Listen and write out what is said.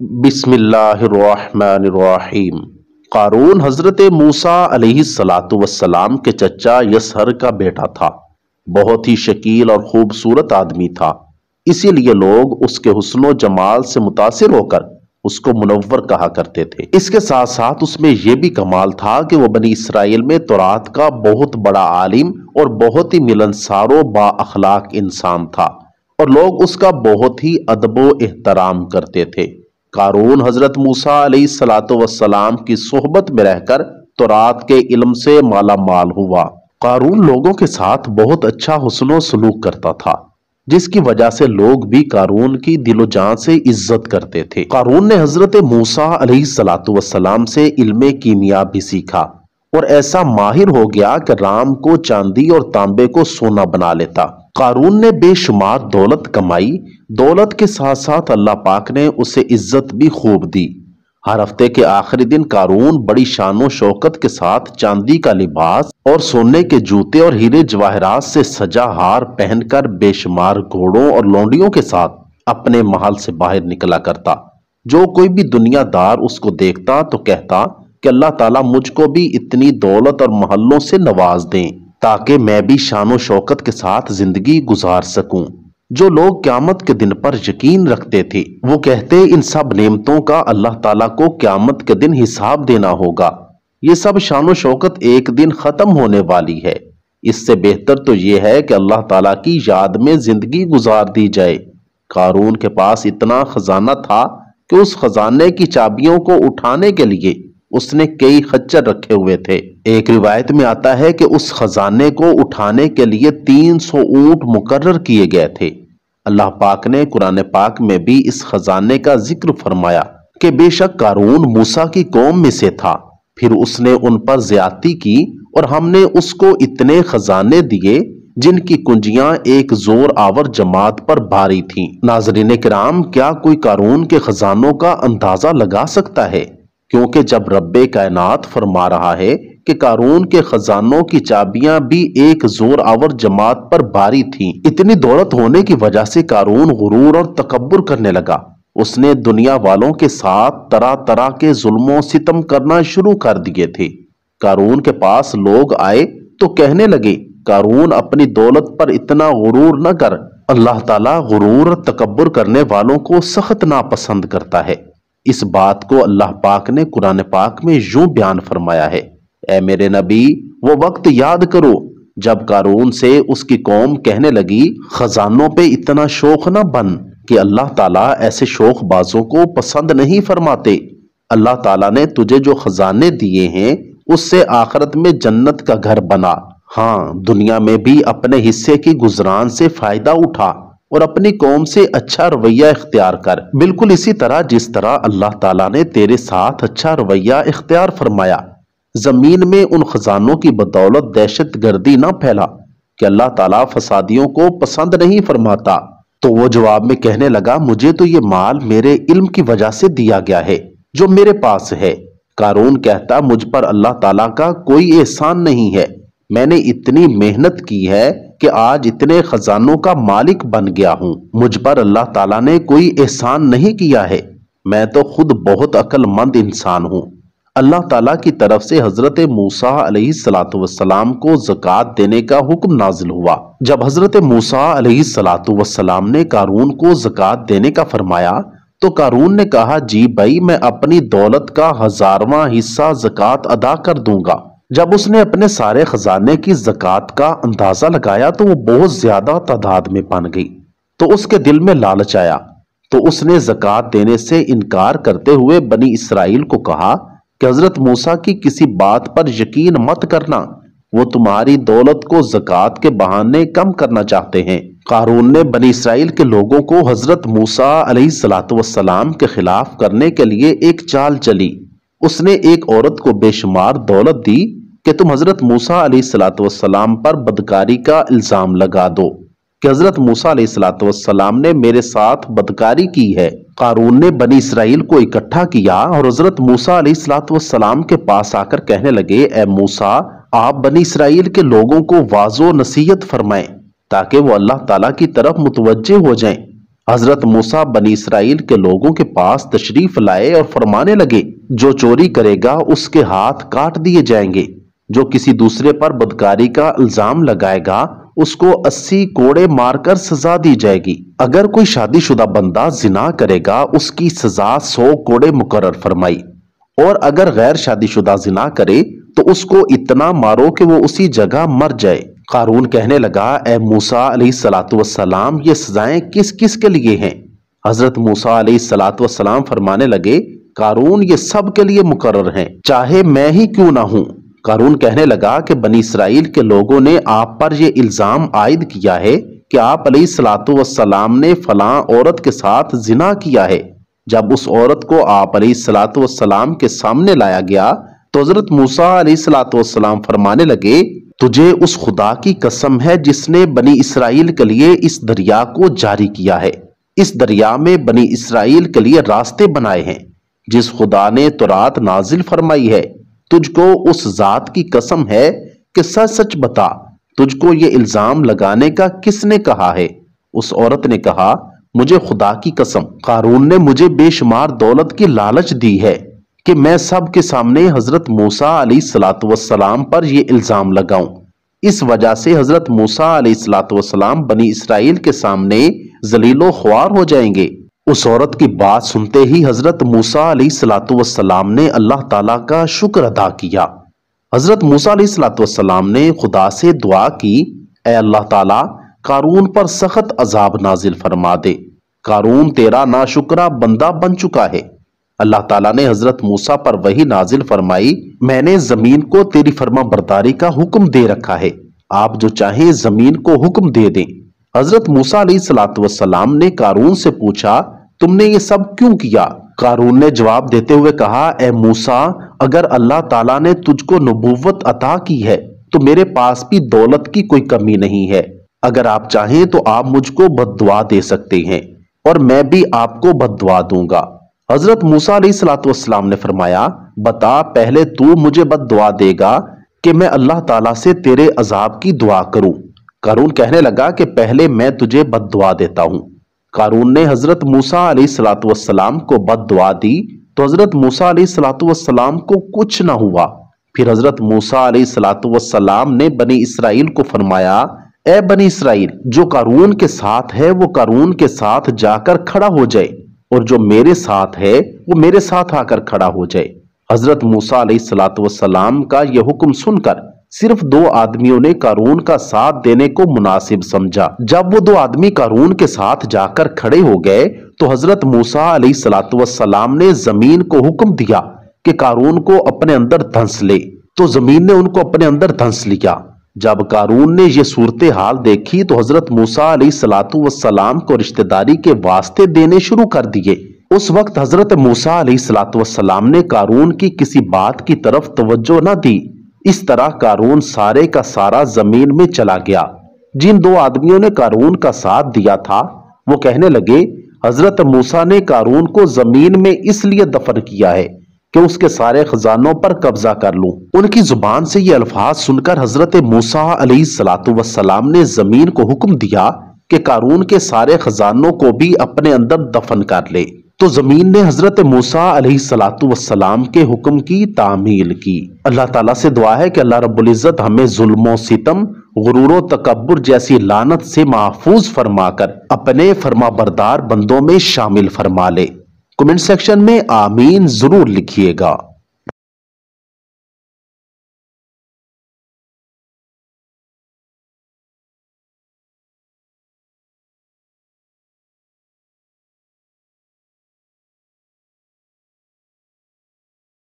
بسم اللہ الرحمن الرحیم۔ قارون حضرت موسیٰ علیہ السلام کے چچا یسہر کا بیٹا تھا۔ بہت ہی شکیل اور خوبصورت آدمی تھا، اسی لیے لوگ اس کے حسن و جمال سے متاثر ہو کر اس کو منور کہا کرتے تھے۔ اس کے ساتھ ساتھ اس میں یہ بھی کمال تھا کہ وہ بنی اسرائیل میں تورات کا بہت بڑا عالم اور بہت ہی ملنسار و با اخلاق انسان تھا، اور لوگ اس کا بہت ہی ادب و احترام کرتے تھے۔ قارون حضرت موسیٰ علیہ السلام کی صحبت میں رہ کر تورات کے علم سے مالا مال ہوا۔ قارون لوگوں کے ساتھ بہت اچھا حسن و سلوک کرتا تھا، جس کی وجہ سے لوگ بھی قارون کی دل و جان سے عزت کرتے تھے۔ قارون نے حضرت موسیٰ علیہ السلام سے علم کیمیا بھی سیکھا اور ایسا ماہر ہو گیا کہ رام کو چاندی اور تانبے کو سونا بنا لیتا۔ قارون نے بے شمار دولت کمائی، دولت کے ساتھ ساتھ اللہ پاک نے اسے عزت بھی خوب دی۔ ہر ہفتے کے آخری دن قارون بڑی شان و شوکت کے ساتھ چاندی کا لباس اور سونے کے جوتے اور ہیرے جواہرات سے سجا ہار پہن کر بے شمار گھوڑوں اور لونڈیوں کے ساتھ اپنے محل سے باہر نکلا کرتا۔ جو کوئی بھی دنیا دار اس کو دیکھتا تو کہتا کہ اللہ تعالیٰ مجھ کو بھی اتنی دولت اور محلوں سے نواز دیں تاکہ میں بھی شان و شوکت کے ساتھ زندگی گزار سکوں۔ جو لوگ قیامت کے دن پر یقین رکھتے تھے وہ کہتے ان سب نعمتوں کا اللہ تعالیٰ کو قیامت کے دن حساب دینا ہوگا، یہ سب شان و شوکت ایک دن ختم ہونے والی ہے، اس سے بہتر تو یہ ہے کہ اللہ تعالیٰ کی یاد میں زندگی گزار دی جائے۔ قارون کے پاس اتنا خزانہ تھا کہ اس خزانے کی چابیوں کو اٹھانے کے لیے اس نے کئی خچر رکھے ہوئے تھے۔ ایک روایت میں آتا ہے کہ اس خزانے کو اٹھانے کے لیے 300 اونٹ مقرر کیے گئے تھے۔ اللہ پاک نے قرآن پاک میں بھی اس خزانے کا ذکر فرمایا کہ بے شک قارون موسیٰ کی قوم میں سے تھا، پھر اس نے ان پر زیادتی کی اور ہم نے اس کو اتنے خزانے دیے جن کی کنجیاں ایک زور آور جماعت پر بھاری تھیں۔ ناظرین کرام، کیا کوئی قارون کے خزانوں کا اندازہ لگا سکتا ہے؟ کیونکہ جب رب کائنات فرما رہا ہے کہ قارون کے خزانوں کی چابیاں بھی ایک زور آور جماعت پر بھاری تھیں، اتنی دولت ہونے کی وجہ سے قارون غرور اور تکبر کرنے لگا۔ اس نے دنیا والوں کے ساتھ طرح طرح کے ظلم و ستم کرنا شروع کر دیے تھے۔ قارون کے پاس لوگ آئے تو کہنے لگے، قارون اپنی دولت پر اتنا غرور نہ کر، اللہ تعالیٰ غرور اور تکبر کرنے والوں کو سخت ناپسند کرتا ہے۔ اس بات کو اللہ پاک نے قرآن پاک میں یوں بیان فرمایا ہے، اے میرے نبی، وہ وقت یاد کرو جب قارون سے اس کی قوم کہنے لگی، خزانوں پہ اتنا شوخ نہ بن، کہ اللہ تعالیٰ ایسے شوخ بازوں کو پسند نہیں فرماتے۔ اللہ تعالیٰ نے تجھے جو خزانے دیے ہیں اس سے آخرت میں جنت کا گھر بنا، ہاں دنیا میں بھی اپنے حصے کی گزران سے فائدہ اٹھا اور اپنی قوم سے اچھا رویہ اختیار کر، بالکل اسی طرح جس طرح اللہ تعالیٰ نے تیرے ساتھ اچھا رویہ اختیار فرمایا۔ زمین میں ان خزانوں کی بدولت دہشت گردی نہ پھیلا کہ اللہ تعالیٰ فسادیوں کو پسند نہیں فرماتا۔ تو وہ جواب میں کہنے لگا، مجھے تو یہ مال میرے علم کی وجہ سے دیا گیا ہے جو میرے پاس ہے۔ قارون کہتا، مجھ پر اللہ تعالیٰ کا کوئی احسان نہیں ہے، میں نے اتنی محنت کی ہے کہ آج اتنے خزانوں کا مالک بن گیا ہوں، مجھ پر اللہ تعالیٰ نے کوئی احسان نہیں کیا ہے، میں تو خود بہت عقل مند انسان ہوں۔ اللہ تعالیٰ کی طرف سے حضرت موسیٰ علیہ السلام کو زکوٰۃ دینے کا حکم نازل ہوا۔ جب حضرت موسیٰ علیہ السلام نے قارون کو زکوٰۃ دینے کا فرمایا تو قارون نے کہا، جی بھائی، میں اپنی دولت کا 1000واں حصہ زکوٰۃ ادا کر دوں گا۔ جب اس نے اپنے سارے خزانے کی زکوٰۃ کا اندازہ لگایا تو وہ بہت زیادہ تعداد میں بن گئی، تو اس کے دل میں لالچ آیا، تو اس نے زکوٰۃ دینے سے انکار کرتے ہوئے بنی اسرائیل کو کہا کہ حضرت موسیٰ کی کسی بات پر یقین مت کرنا، وہ تمہاری دولت کو زکوٰۃ کے بہانے کم کرنا چاہتے ہیں۔ قارون نے بنی اسرائیل کے لوگوں کو حضرت موسیٰ علیہ السلام کے خلاف کرنے کے لیے ایک چال چلی۔ اس نے ایک عورت کو بے شمار دولت دی کہ تم حضرت موسیٰ علیہ السلام پر بدکاری کا الزام لگا دو کہ حضرت موسیٰ علیہ السلام نے میرے ساتھ بدکاری کی ہے۔ قارون نے بنی اسرائیل کو اکٹھا کیا اور حضرت موسیٰ علیہ السلام کے پاس آ کر کہنے لگے، اے موسیٰ، آپ بنی اسرائیل کے لوگوں کو واضح و نصیحت فرمائیں تاکہ وہ اللہ تعالیٰ کی طرف متوجہ ہو جائیں حضرت موسیٰ بنی اسرائیل کے لوگوں کے پاس تشریف لائے اور فرمانے لگے، جو چوری کرے گا اس کے ہاتھ کاٹ دیے جائیں گے، جو کسی دوسرے پر بدکاری کا الزام لگائے گا اس کو 80 کوڑے مار کر سزا دی جائے گی، اگر کوئی شادی شدہ بندہ زنا کرے گا اس کی سزا 100 کوڑے مقرر فرمائی، اور اگر غیر شادی شدہ زنا کرے تو اس کو اتنا مارو کہ وہ اسی جگہ مر جائے۔ قارون کہنے لگا، اے موسیٰ علیہ السلام، یہ سزائیں کس کس کے لیے ہیں؟ حضرت موسیٰ علیہ السلام فرمانے لگے، قارون یہ سب کے لیے مقرر ہیں، چاہے میں ہی کیوں نہ ہوں۔ قارون کہنے لگا کہ بنی اسرائیل کے لوگوں نے آپ پر یہ الزام عائد کیا ہے کہ آپ علیہ السلام نے فلاں عورت کے ساتھ زنا کیا ہے۔ جب اس عورت کو آپ علیہ السلام کے سامنے لایا گیا تو حضرت موسیٰ علیہ السلام فرمانے لگے، تجھے اس خدا کی قسم ہے جس نے بنی اسرائیل کے لیے اس دریا کو جاری کیا ہے، اس دریا میں بنی اسرائیل کے لیے راستے بنائے ہیں، جس خدا نے تورات نازل فرمائی ہے، تجھ کو اس ذات کی قسم ہے کہ سچ سچ بتا، تجھ کو یہ الزام لگانے کا کس نے کہا ہے؟ اس عورت نے کہا، مجھے خدا کی قسم، قارون نے مجھے بے شمار دولت کی لالچ دی ہے کہ میں سب کے سامنے حضرت موسیٰ علیہ السلام پر یہ الزام لگاؤں۔ اس وجہ سے حضرت موسیٰ علیہ السلام بنی اسرائیل کے سامنے ذلیل و خوار ہو جائیں گے۔ اس عورت کی بات سنتے ہی حضرت موسیٰ علیہ السلام نے اللہ تعالیٰ کا شکر ادا کیا۔ حضرت موسیٰ علیہ السلام نے خدا سے دعا کی، اے اللہ تعالیٰ، قارون پر سخت عذاب نازل فرما دے، قارون تیرا ناشکرا بندہ بن چکا ہے۔ اللہ تعالیٰ نے حضرت موسیٰ پر وحی نازل فرمائی، میں نے زمین کو تیری فرما برداری کا حکم دے رکھا ہے، آپ جو چاہیں زمین کو حکم دے دیں۔ حضرت موسیٰ علیہ السلام نے قارون سے پوچھا، تم نے یہ سب کیوں کیا؟ قارون نے جواب دیتے ہوئے کہا، اے موسیٰ، اگر اللہ تعالیٰ نے تجھ کو نبوت عطا کی ہے تو میرے پاس بھی دولت کی کوئی کمی نہیں ہے، اگر آپ چاہیں تو آپ مجھ کو بد دعا دے سکتے ہیں اور میں بھی آپ کو بد دعا دوں گا۔ حضرت موسیٰ علیہ السلام نے فرمایا، بتا پہلے تو مجھے بد دعا دے گا کہ میں اللہ تعالیٰ سے تیرے عذاب کی دعا کروں؟ قارون کہنے لگا کہ پہلے میں تجھے بد دعا دیتا ہوں۔ قارون نے حضرت موسیٰ علیہ السلام کو بد دعا دی تو حضرت موسیٰ علیہ السلام کو کچھ نہ ہوا۔ پھر حضرت موسیٰ علیہ السلام نے بنی اسرائیل کو فرمایا، اے بنی اسرائیل، جو قارون کے ساتھ ہے وہ قارون کے ساتھ جا کر کھڑا ہو جائے، اور جو میرے ساتھ ہے وہ میرے ساتھ آ کر کھڑا ہو جائے۔ حضرت موسیٰ علیہ السلام کا یہ حکم سن کر صرف 2 آدمیوں نے قارون کا ساتھ دینے کو مناسب سمجھا۔ جب وہ 2 آدمی قارون کے ساتھ جا کر کھڑے ہو گئے تو حضرت موسیٰ علیہ السلام نے زمین کو حکم دیا کہ قارون کو اپنے اندر دھنس لے، تو زمین نے ان کو اپنے اندر دھنس لیا۔ جب قارون نے یہ صورتحال دیکھی تو حضرت موسیٰ علیہ السلام کو رشتہ داری کے واسطے دینے شروع کر دیے۔ اس وقت حضرت موسیٰ علیہ السلام نے قارون کی کسی بات کی طرف توجہ نہ دی، اس طرح قارون سارے کا سارا زمین میں چلا گیا۔ جن 2 آدمیوں نے قارون کا ساتھ دیا تھا وہ کہنے لگے، حضرت موسیٰ نے قارون کو زمین میں اس لیے دفن کیا ہے کہ اس کے سارے خزانوں پر قبضہ کر لوں۔ ان کی زبان سے یہ الفاظ سن کر حضرت موسیٰ علیہ السلام نے زمین کو حکم دیا کہ قارون کے سارے خزانوں کو بھی اپنے اندر دفن کر لے، تو زمین نے حضرت موسیٰ علیہ السلام کے حکم کی تعمیل کی۔ اللہ تعالیٰ سے دعا ہے کہ اللہ رب العزت ہمیں ظلم و ستم، غرور و تکبر جیسی لعنت سے محفوظ فرما کر اپنے فرما بردار بندوں میں شامل فرما لے۔ کمنٹ سیکشن میں آمین ضرور لکھیے گا۔